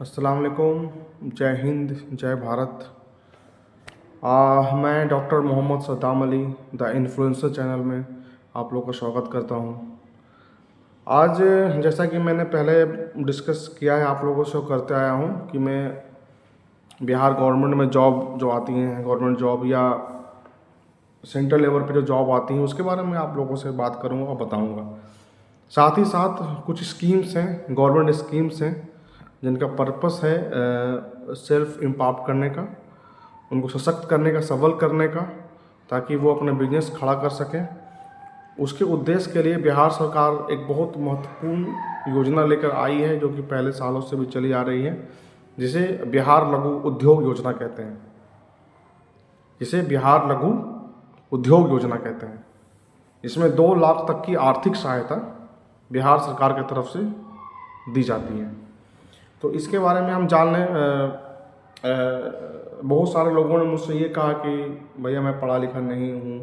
अस्सलाम वालेकुम, जय हिंद, जय भारत। मैं doctor Mohammad Saddam Ali the influencer channel में आप लोग का स्वागत करता हूं। आज जैसा कि मैंने पहले डिस्कस किया है, आप लोगों से करते आया हूं कि मैं बिहार गवर्नमेंट में जॉब जो आती हैं, गवर्नमेंट जॉब या सेंट्रल लेवल पे जो जॉब आती हैं, उसके बारे में आप लोगों से बात करूँगा और बताऊँगा। साथ ही साथ कुछ स्कीम्स हैं, गवर्नमेंट स्कीम्स हैं जिनका पर्पस है सेल्फ एम्पावर करने का, उनको सशक्त करने का, सबल करने का, ताकि वो अपना बिजनेस खड़ा कर सकें। उसके उद्देश्य के लिए बिहार सरकार एक बहुत महत्वपूर्ण योजना लेकर आई है, जो कि पहले सालों से भी चली आ रही है, जिसे बिहार लघु उद्योग योजना कहते हैं। जिसे बिहार लघु उद्योग योजना कहते हैं। इसमें 2 लाख तक की आर्थिक सहायता बिहार सरकार की तरफ से दी जाती है। तो इसके बारे में हम जानने बहुत सारे लोगों ने मुझसे ये कहा कि भैया मैं पढ़ा लिखा नहीं हूँ,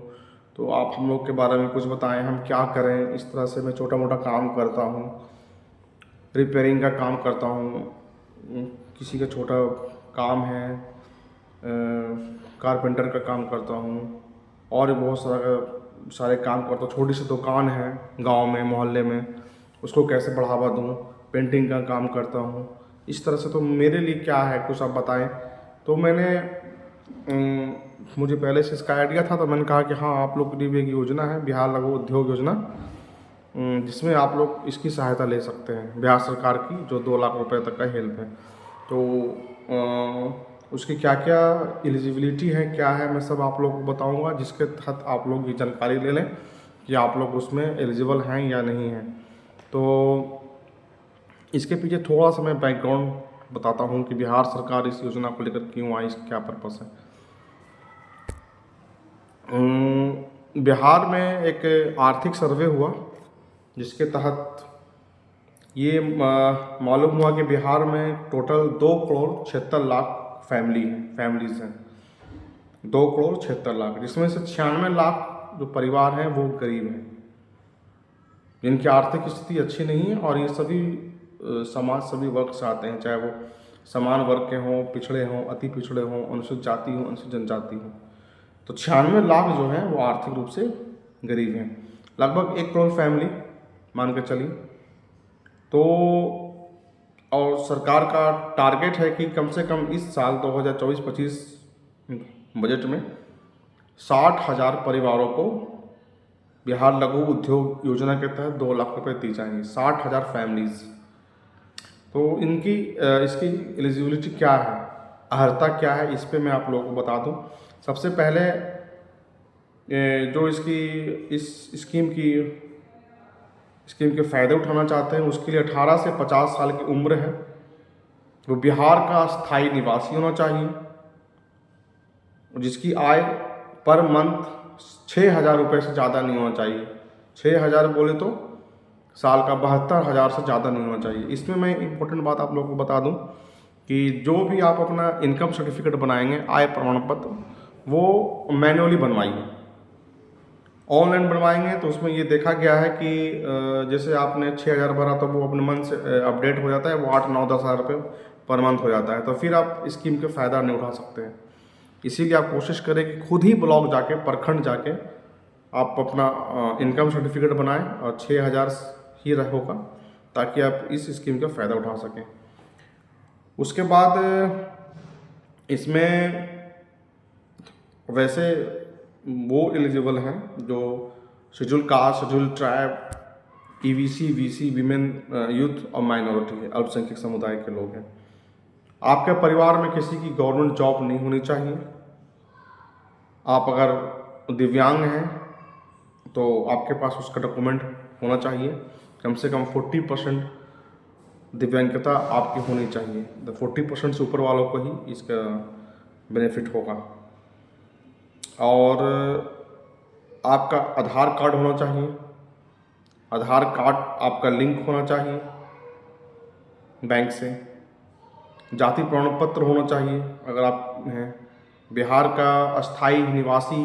तो आप हम लोग के बारे में कुछ बताएं, हम क्या करें। इस तरह से मैं छोटा मोटा काम करता हूँ, रिपेयरिंग का काम करता हूँ, किसी का छोटा काम है, कारपेंटर का काम करता हूँ, और भी बहुत सारे काम करता हूँ। छोटी सी दुकान है गांव में, मोहल्ले में, उसको कैसे बढ़ावा दूँ, पेंटिंग का काम करता हूँ। इस तरह से तो मेरे लिए क्या है, कुछ आप बताएं। तो मुझे पहले से इसका आइडिया था, तो मैंने कहा कि हाँ, आप लोग के लिए भी एक योजना है, बिहार लघु उद्योग योजना, जिसमें आप लोग इसकी सहायता ले सकते हैं बिहार सरकार की, जो 2 लाख रुपए तक का हेल्प है। तो उसकी क्या क्या एलिजिबिलिटी है, क्या है, मैं सब आप लोगों को बताऊंगा, जिसके तहत आप लोग ये जानकारी ले लें कि आप लोग उसमें एलिजिबल हैं या नहीं हैं। तो इसके पीछे थोड़ा सा मैं बैकग्राउंड बताता हूँ कि बिहार सरकार इस योजना को लेकर क्यों आई, इसका क्या पर्पस है। बिहार में एक आर्थिक सर्वे हुआ, जिसके तहत ये मालूम हुआ कि बिहार में टोटल 2,76,00,000 फैमिलीज़ हैं। 2,76,00,000, जिसमें से 96,00,000 जो परिवार हैं वो गरीब हैं, जिनकी आर्थिक स्थिति अच्छी नहीं है। और ये सभी समाज, सभी वर्ग से आते हैं, चाहे वो समान वर्ग के हों, पिछड़े हों, अति पिछड़े हों, अनुसूचित जाति हों, अनुसूचित जनजाति हों। तो 96,00,000 जो हैं वो आर्थिक रूप से गरीब हैं, लगभग 1 करोड़ फैमिली मान के चलिए। तो और सरकार का टारगेट है कि कम से कम इस साल 2024-25 बजट में 60,000 परिवारों को बिहार लघु उद्योग योजना के तहत 2 लाख रुपए दी जाएंगी। 60,000 फैमिलीज़। तो इनकी इसकी एलिजिबिलिटी क्या है, अर्हता क्या है, इस पे मैं आप लोगों को बता दूं। सबसे पहले जो इस स्कीम के फ़ायदे उठाना चाहते हैं, उसके लिए 18 से 50 साल की उम्र है, वो बिहार का स्थायी निवासी होना चाहिए, जिसकी आय पर मंथ 6,000 रुपये से ज़्यादा नहीं होना चाहिए। 6,000 बोले तो साल का 72,000 से ज़्यादा नहीं होना चाहिए। इसमें मैं इम्पोर्टेंट बात आप लोगों को बता दूं कि जो भी आप अपना इनकम सर्टिफिकेट बनाएंगे, आय प्रमाण पत्र, वो मैन्युअली बनवाइए। ऑनलाइन बनवाएंगे तो उसमें ये देखा गया है कि जैसे आपने 6,000 भरा तो वो अपने मन से अपडेट हो जाता है, वो 8, 9, 10 हज़ार रुपये पर मंथ हो जाता है। तो फिर आप स्कीम के फ़ायदा नहीं उठा सकते हैं। इसीलिए आप कोशिश करें कि खुद ही ब्लॉक जाके, प्रखंड जाके आप अपना इनकम सर्टिफिकेट बनाएं और 6,000 ही होगा, ताकि आप इस स्कीम का फ़ायदा उठा सकें। उसके बाद इसमें वैसे वो एलिजिबल हैं जो schedule caste, schedule tribe, EBC, VC, women, youth और माइनॉरिटी है, अल्पसंख्यक समुदाय के लोग हैं। आपके परिवार में किसी की गवर्नमेंट जॉब नहीं होनी चाहिए। आप अगर दिव्यांग हैं तो आपके पास उसका डॉक्यूमेंट होना चाहिए। कम से कम 40% दिव्यांगता आपकी होनी चाहिए। 40% से ऊपर वालों को ही इसका बेनिफिट होगा। और आपका आधार कार्ड होना चाहिए। आधार कार्ड आपका लिंक होना चाहिए बैंक से। जाति प्रमाण पत्र होना चाहिए अगर आप हैं। बिहार का अस्थाई निवासी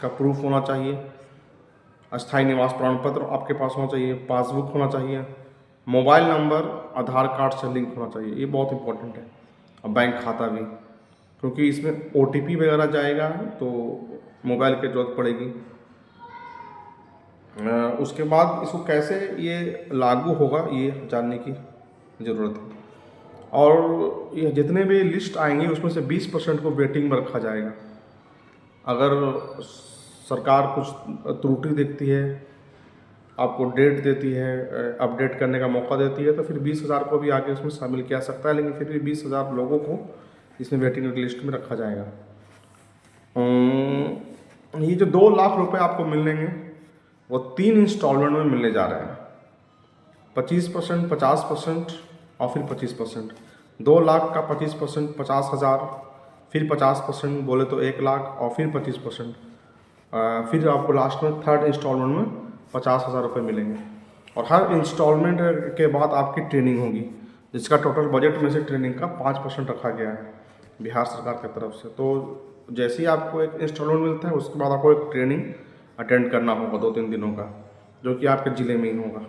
का प्रूफ होना चाहिए। अस्थाई निवास प्रमाण पत्र आपके पास होना चाहिए। पासबुक होना चाहिए। मोबाइल नंबर आधार कार्ड से लिंक होना चाहिए, ये बहुत इंपॉर्टेंट है। और बैंक खाता भी, क्योंकि इसमें OTP वगैरह जाएगा तो मोबाइल की ज़रूरत पड़ेगी। उसके बाद इसको कैसे ये लागू होगा ये जानने की ज़रूरत है। और ये जितने भी लिस्ट आएंगे उसमें से 20% को वेटिंग में रखा जाएगा। अगर सरकार कुछ त्रुटि देखती है, आपको डेट देती है, अपडेट करने का मौका देती है, तो फिर 20,000 को भी आगे उसमें शामिल किया सकता है, लेकिन फिर भी 20,000 लोगों को इसमें वेटिंग लिस्ट में रखा जाएगा। ये जो 2 लाख रुपए आपको मिलेंगे वो 3 इंस्टॉलमेंट में मिलने जा रहे हैं, 25%, 50% और फिर 25%। 2 लाख का 25%, 50,000, फिर 50% बोले तो 1 लाख और फिर 25%। फिर आपको लास्ट में थर्ड इंस्टॉलमेंट में 50,000 रुपये मिलेंगे। और हर इंस्टॉलमेंट के बाद आपकी ट्रेनिंग होगी, जिसका टोटल बजट में से ट्रेनिंग का 5% रखा गया है बिहार सरकार की तरफ से। तो जैसे ही आपको एक इंस्टॉलमेंट मिलता है उसके बाद आपको एक ट्रेनिंग अटेंड करना होगा 2-3 दिनों का, जो कि आपके ज़िले में ही होगा।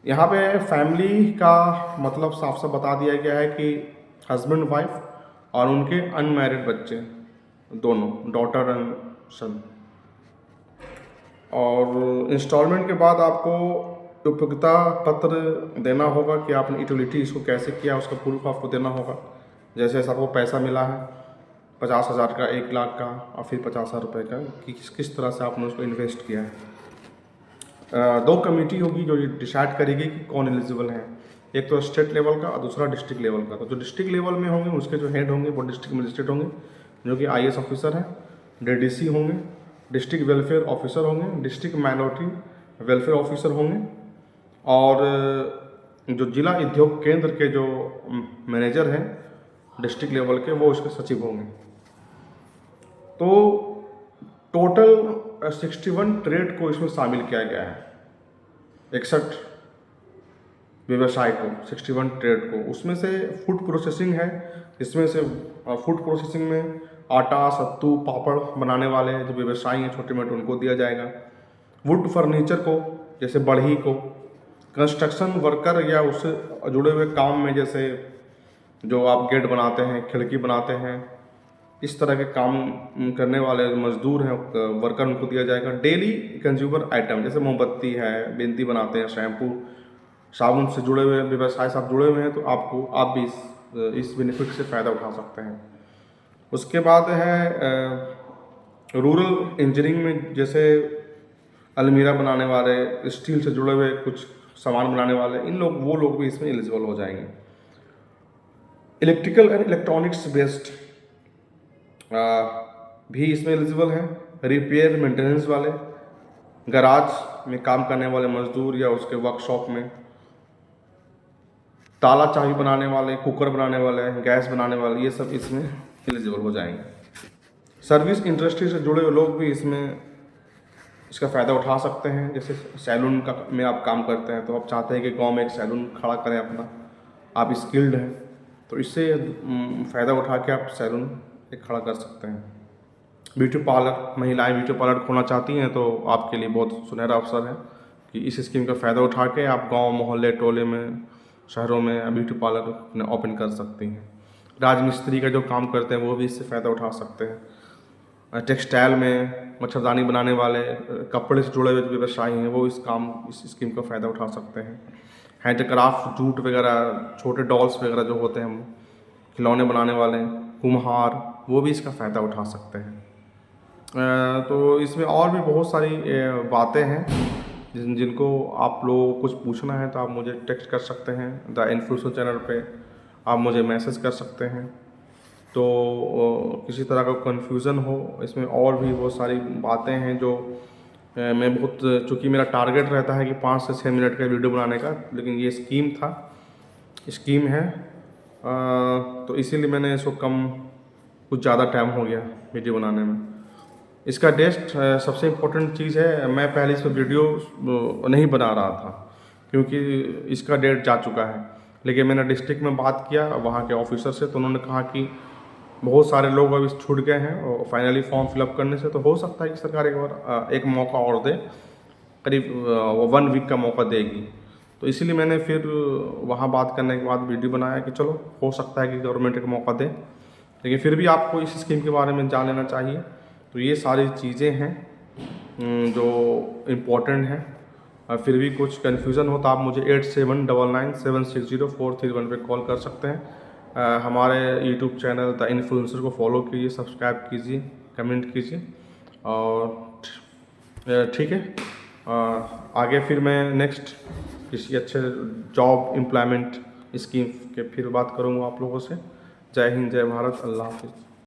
यहाँ पे फैमिली का मतलब साफ साफ बता दिया गया है कि हस्बैंड वाइफ और उनके अनमैरिड बच्चे दोनों, डॉटर एंड सन। और इंस्टॉलमेंट के बाद आपको उपयोगिता पत्र देना होगा कि आपने यूटिलिटी इसको कैसे किया, उसका प्रूफ आपको देना होगा। जैसे आपको पैसा मिला है 50,000 का, 1 लाख का और फिर 50,000 रुपये का, कि किस तरह से आपने उसको इन्वेस्ट किया है। 2 कमेटी होगी जो ये डिसाइड करेगी कि कौन एलिजिबल है, एक तो स्टेट लेवल का और दूसरा डिस्ट्रिक्ट लेवल का। तो जो डिस्ट्रिक्ट लेवल में होंगे उसके जो हेड होंगे वो डिस्ट्रिक्ट मजिस्ट्रेट होंगे, जो कि IAS ऑफिसर हैं, DDC होंगे, डिस्ट्रिक्ट वेलफेयर ऑफिसर होंगे, डिस्ट्रिक्ट माइनॉरिटी वेलफेयर ऑफिसर होंगे, और जो जिला उद्योग केंद्र के जो मैनेजर हैं डिस्ट्रिक्ट लेवल के, वो उसके सचिव होंगे। तो टोटल 61 ट्रेड को इसमें शामिल किया गया है, 61 व्यवसाय को, 61 ट्रेड को। उसमें से फूड प्रोसेसिंग है, इसमें से फूड प्रोसेसिंग में आटा, सत्तू, पापड़ बनाने वाले जो व्यवसायी हैं छोटे मोटे, उनको दिया जाएगा। वुड फर्नीचर को, जैसे बढ़ई को, कंस्ट्रक्शन वर्कर या उससे जुड़े हुए काम में, जैसे जो आप गेट बनाते हैं, खिड़की बनाते हैं, इस तरह के काम करने वाले मजदूर हैं, वर्कर, उनको दिया जाएगा। डेली कंज्यूमर आइटम जैसे मोमबत्ती है, बिंदी बनाते हैं, शैम्पू, साबुन से जुड़े हुए व्यवसाय से आप जुड़े हुए हैं, तो आप भी इस बेनिफिट से फ़ायदा उठा सकते हैं। उसके बाद है रूरल इंजीनियरिंग में, जैसे अलमीरा बनाने वाले, स्टील से जुड़े हुए कुछ सामान बनाने वाले, वो लोग भी इसमें एलिजिबल हो जाएंगे। इलेक्ट्रिकल एंड इलेक्ट्रॉनिक्स बेस्ड भी इसमें एलिजिबल हैं। रिपेयर मेंटेनेंस वाले, गराज में काम करने वाले मजदूर या उसके वर्कशॉप में, ताला चाबी बनाने वाले, कुकर बनाने वाले, गैस बनाने वाले, ये सब इसमें एलिजिबल हो जाएंगे। सर्विस इंडस्ट्री से जुड़े हुए लोग भी इसमें इसका फ़ायदा उठा सकते हैं। जैसे सैलून का में आप काम करते हैं, तो आप चाहते हैं कि गांव में एक सैलून खड़ा करें अपना, आप स्किल्ड हैं, तो इससे फ़ायदा उठा के आप सैलून एक खड़ा कर सकते हैं। ब्यूटी पार्लर, महिलाएं ब्यूटी पार्लर खोलना चाहती हैं तो आपके लिए बहुत सुनहरा अवसर है कि इस स्कीम का फ़ायदा उठा के आप गांव, मोहल्ले, टोले में, शहरों में ब्यूटी पार्लर ओपन कर सकती हैं। राजमिस्त्री का जो काम करते हैं वो भी इससे फ़ायदा उठा सकते हैं। टेक्सटाइल में मच्छरदानी बनाने वाले, कपड़े से जुड़े हुए व्यवसायी हैं, वो इस स्कीम का फ़ायदा उठा सकते हैं। हैंडक्राफ्ट, जूट वगैरह, छोटे डॉल्स वगैरह जो होते हैं, खिलौने बनाने वाले, कुम्हार, वो भी इसका फ़ायदा उठा सकते हैं। तो इसमें और भी बहुत सारी बातें हैं जिनको आप लोगों को कुछ पूछना है तो आप मुझे टेक्स्ट कर सकते हैं। द इन्फ्लुएंसर चैनल पे आप मुझे मैसेज कर सकते हैं। तो किसी तरह का कन्फ्यूज़न हो, इसमें और भी बहुत सारी बातें हैं जो मैं चूँकि मेरा टारगेट रहता है कि 5 से 6 मिनट का वीडियो बनाने का, लेकिन ये स्कीम है, तो इसीलिए मैंने इसको कुछ ज़्यादा टाइम हो गया वीडियो बनाने में। इसका डेट सबसे इम्पोर्टेंट चीज़ है, मैं पहले इस पर वीडियो नहीं बना रहा था क्योंकि इसका डेट जा चुका है, लेकिन मैंने डिस्ट्रिक्ट में बात किया वहाँ के ऑफिसर से, तो उन्होंने कहा कि बहुत सारे लोग अभी छूट गए हैं और फाइनली फॉर्म फिलअप करने से, तो हो सकता है कि सरकार एक बार एक मौका और दे करीब 1 वीक का मौका देगी। तो इसीलिए मैंने फिर वहाँ बात करने के बाद वीडियो बनाया कि चलो हो सकता है कि गवर्नमेंट एक मौका दे, लेकिन फिर भी आपको इस स्कीम के बारे में जान लेना चाहिए। तो ये सारी चीज़ें हैं जो इम्पोर्टेंट हैं। फिर भी कुछ कन्फ्यूज़न हो तो आप मुझे 8799960431 पे कॉल कर सकते हैं। हमारे यूट्यूब चैनल द इन्फ्लुएंसर को फॉलो कीजिए, सब्सक्राइब कीजिए, कमेंट कीजिए और ठीक है। आगे फिर मैं नेक्स्ट किसी अच्छे जॉब एम्प्लॉयमेंट स्कीम के फिर बात करूँगा आप लोगों से। जय हिंद, जय भारत, अल्लाह हाफिज़।